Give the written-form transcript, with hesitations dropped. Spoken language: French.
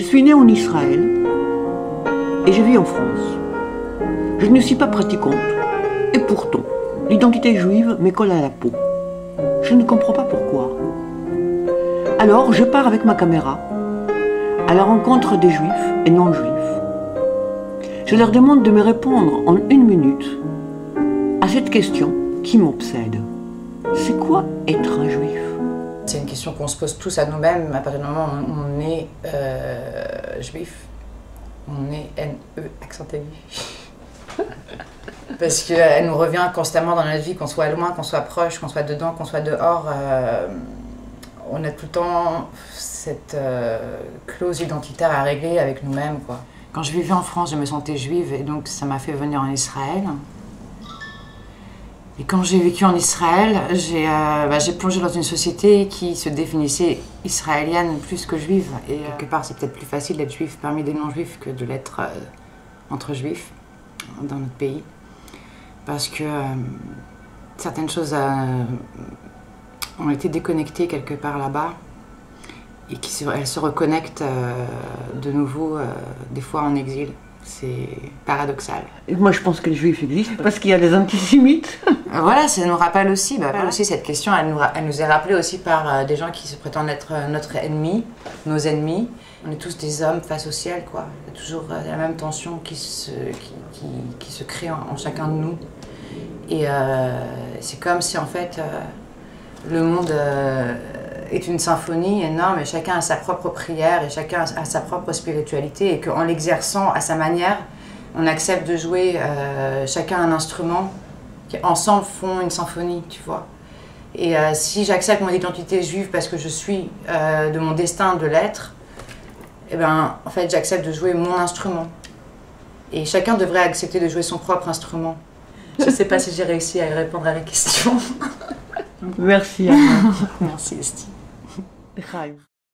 suis née en Israël et je vis en France. Je ne suis pas pratiquante et pourtant, l'identité juive me colle à la peau. Je ne comprends pas pourquoi. Alors, je pars avec ma caméra à la rencontre des juifs et non-juifs. Je leur demande de me répondre en 1 minute à cette question qui m'obsède. C'est quoi être un juif? C'est une question qu'on se pose tous à nous-mêmes à partir du moment où on est juif. On est N-E, accent aigu. Parce qu'elle nous revient constamment dans notre vie, qu'on soit loin, qu'on soit proche, qu'on soit dedans, qu'on soit dehors. On a tout le temps cette clause identitaire à régler avec nous-mêmes, quoi. Quand je vivais en France, je me sentais juive et donc ça m'a fait venir en Israël. Et quand j'ai vécu en Israël, j'ai plongé dans une société qui se définissait israélienne plus que juive. Et quelque part, c'est peut-être plus facile d'être juif parmi des non-juifs que de l'être entre juifs dans notre pays. Parce que certaines choses ont été déconnectées quelque part là-bas et elles se reconnectent de nouveau, des fois en exil. C'est paradoxal. Et moi, je pense que les juifs existent parce qu'il y a des antisémites. Voilà, ça nous rappelle aussi, aussi cette question, elle nous est rappelée aussi par des gens qui se prétendent être notre ennemi, nos ennemis. On est tous des hommes face au ciel, quoi. Il y a toujours la même tension qui se crée en chacun de nous. Et c'est comme si, en fait, le monde est une symphonie énorme et chacun a sa propre prière et chacun a sa propre spiritualité et qu'en l'exerçant à sa manière, on accepte de jouer chacun un instrument qui ensemble font une symphonie, tu vois. Et si j'accepte mon identité juive parce que je suis de mon destin de l'être, eh ben, en fait, j'accepte de jouer mon instrument. Et chacun devrait accepter de jouer son propre instrument. Je ne sais pas si j'ai réussi à répondre à la question. Merci Anna. Merci Esti.